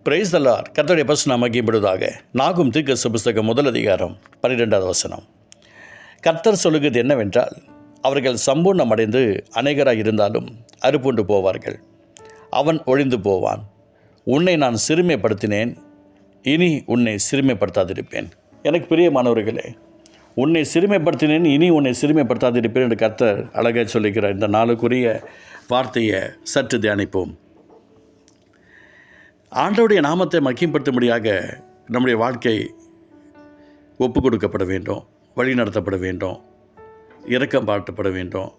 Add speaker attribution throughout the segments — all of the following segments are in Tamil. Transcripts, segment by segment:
Speaker 1: Praise the Lord. கர்த்தருடைய பரிசுத்த மகிமைப்படுவதாக. நாகும் தீர்க்கதரிசி புஸ்தகம் 1 அதிகாரம் 12வது வசனம். கர்த்தர் சொல்லுகிறது என்னவென்றால், அவர்கள் சம்பூர்ணம் அடைந்து அநேகராக இருந்தாலும் அறுப்புண்டு போவார்கள். அவன் ஒழிந்து போவான். உன்னை நான் சிறுமைப்படுத்தினேன், இனி உன்னை சிறுமைப்படுத்தாதிருப்பேன். எனக்கு பிரியமானவர்களே, உன்னை சிறுமைப்படுத்தினேன், இனி உன்னை சிறுமைப்படுத்தாதிருப்பேன் என்று கர்த்தர் அழகாக சொல்லுகிறார். இந்த நாளுக்குரிய வார்த்தையை சற்று தியானிப்போம். ஆண்டவருடைய நாமத்தை மகிமைப்படுத்தும்படியாக நம்முடைய வாழ்க்கை ஒப்பு கொடுக்கப்பட வேண்டும், வழி நடத்தப்பட வேண்டும், இரக்கம் பாட்டப்பட வேண்டும்.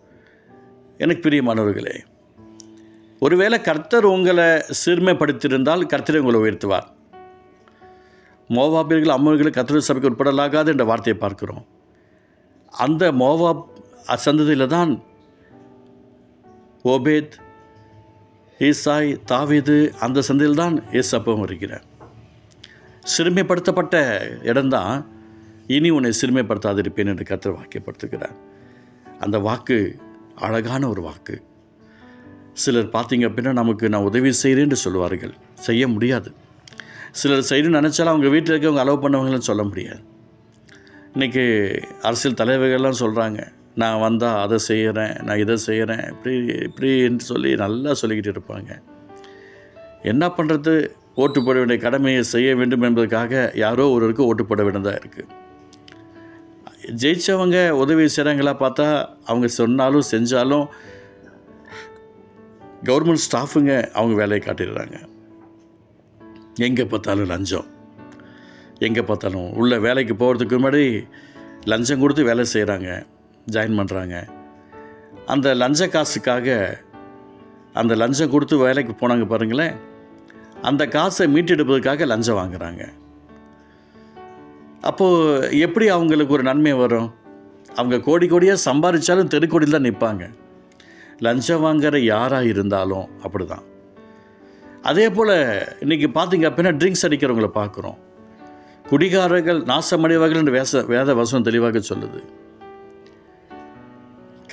Speaker 1: எனக்கு பிரியமானவர்களே, ஒருவேளை கர்த்தர் உங்களை சிறுமைப்படுத்தியிருந்தால் கர்த்தரை உங்களை உயர்த்துவார். மோவாபியர்கள் அம்மர்கள் கர்த்தருடைய சபைக்கு உட்படலாகாது என்ற வார்த்தையை பார்க்கிறோம். அந்த மோவாப் சந்ததியில் தான் ஓபேத், ஈசாய், தாவீது, அந்த சந்தையில் தான் ஏசப்பாவும் இருக்கிறார். சிறுமைப்படுத்தப்பட்ட இடம்தான் இனி உன்னை சிறுமைப்படுத்தாதிருப்பேன் என்று கர்த்தர் வாக்கியப்படுத்துகிறார். அந்த வாக்கு அழகான ஒரு வாக்கு. சிலர் பார்த்தீங்க அப்படின்னா நமக்கு நான் உதவி செய்கிறேன்னு சொல்லுவார்கள், செய்ய முடியாது. சிலர் செய்யணும்னு நினச்சாலும் அவங்க வீட்டில் இருக்கவங்க அலோவ் பண்ணவங்கன்னு சொல்ல முடியாது. இன்றைக்கி அரசியல் தலைவர்கள்லாம் சொல்கிறாங்க, நான் வந்தால் அதை செய்கிறேன், நான் இதை செய்கிறேன், இப்படின்னு சொல்லி நல்லா சொல்லிக்கிட்டு இருப்பாங்க. என்ன பண்ணுறது, ஓட்டு போட வேண்டிய கடமையை செய்ய வேண்டும் என்பதற்காக யாரோ ஒருவருக்கு ஓட்டு போட வேண்டியதாக இருக்குது. ஜெயித்தவங்க உதவி செய்கிறாங்களா பார்த்தா அவங்க சொன்னாலும் செஞ்சாலும் கவர்மெண்ட் ஸ்டாஃபுங்க அவங்க வேலையை காட்டிடுறாங்க. எங்கே பார்த்தாலும் லஞ்சம், எங்கே பார்த்தாலும் உள்ள வேலைக்கு போகிறதுக்கு முன்னாடி லஞ்சம் கொடுத்து வேலை செய்கிறாங்க, ஜாயின் பண்ணுறாங்க. அந்த லஞ்ச காசுக்காக, அந்த லஞ்சம் கொடுத்து வேலைக்கு போனாங்க பாருங்களேன், அந்த காசை மீட்டெடுப்பதற்காக லஞ்சம் வாங்குகிறாங்க. அப்போது எப்படி அவங்களுக்கு ஒரு நன்மை வரும்? அவங்க கோடி கோடியாக சம்பாதிச்சாலும் தெருக்கோடியில் தான் நிற்பாங்க. லஞ்சம் வாங்குகிற யாராக இருந்தாலும் அப்படி தான். அதே போல் இன்றைக்கி பார்த்திங்க அப்படின்னா ட்ரிங்க்ஸ் அடிக்கிறவங்கள பார்க்குறோம். குடிகாரர்கள் நாசமடைவார்கள் என்று வேத வசனம் தெளிவாக சொல்லுது.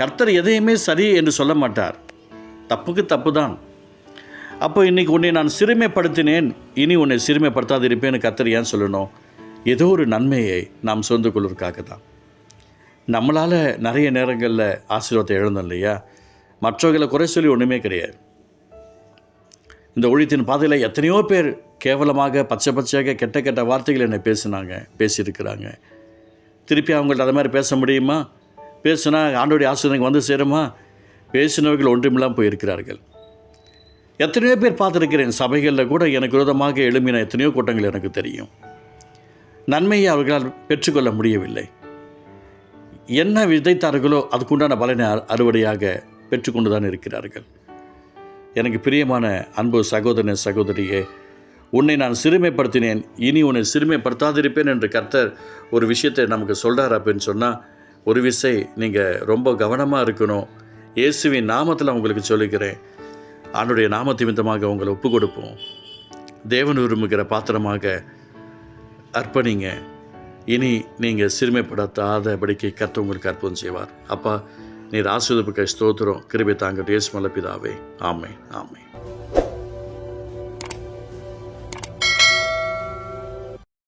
Speaker 1: கர்த்தர் எதையுமே சரி என்று சொல்ல மாட்டார், தப்புக்கு தப்பு தான். அப்போ இன்றைக்கி உன்னை நான் சிறுமைப்படுத்தினேன், இனி உன்னை சிறுமைப்படுத்தாதிருப்பேன்னு கர்த்தர் ஏன் சொல்லணும்? ஏதோ ஒரு நன்மையை நாம் சொந்து கொள்வதற்காக தான். நம்மளால் நிறைய நேரங்களில் ஆசீர்வாதத்தை எழுந்தோம் இல்லையா? மற்றவர்களை குறை சொல்லி ஒன்றுமே கிடையாது. இந்த ஊழியத்தின் பாதையில் எத்தனையோ பேர் கேவலமாக பச்சையாக கெட்ட கெட்ட வார்த்தைகள் என்னை பேசியிருக்கிறாங்க. திருப்பி அவங்கள்ட்ட அது மாதிரி பேச முடியுமா? பேசுனா ஆண்டோடைய ஆசீர்வாதம் வந்து சேருமா? பேசினவர்கள் ஒன்றுமில்லாமல் போயிருக்கிறார்கள். எத்தனையோ பேர் பார்த்துருக்கிறேன். சபைகளில் கூட எனக்கு விரோதமாக எழும்பின எத்தனையோ கூட்டங்கள் எனக்கு தெரியும். நன்மையை அவர்களால் பெற்றுக்கொள்ள முடியவில்லை. என்ன விதைத்தார்களோ அதுக்குண்டான பலனை அறுவடையாக பெற்றுக்கொண்டு தான் இருக்கிறார்கள். எனக்கு பிரியமான அன்பு சகோதரனே, சகோதரியே, உன்னை நான் சிறுமைப்படுத்தினேன், இனி உன்னை சிறுமைப்படுத்தாதிருப்பேன் என்று கர்த்தர் ஒரு விஷயத்தை நமக்கு சொல்கிறார் அப்படின்னு சொன்னால், ஒரு விஷயம் நீங்கள் ரொம்ப கவனமாக இருக்கணும். இயேசுவின் நாமத்தில் உங்களுக்கு சொல்லிக்கிறேன், ஆண்டுடைய நாமத்து நிமித்தமாக உங்களை ஒப்பு கொடுப்போம். தேவன் விரும்புகிற பாத்திரமாக அர்ப்பணிங்க. இனி நீங்கள் சிறுமைப்படுத்தாதபடிக்கு கர்த்தர் உங்களுக்கு அற்புதம் செய்வார். அப்பா, நீர் ஆசீர்வதிப்புக்கு ஸ்தோத்திரம். கிருபை தாங்க இயேசு நல்ல பிதாவே. ஆமென், ஆமென்.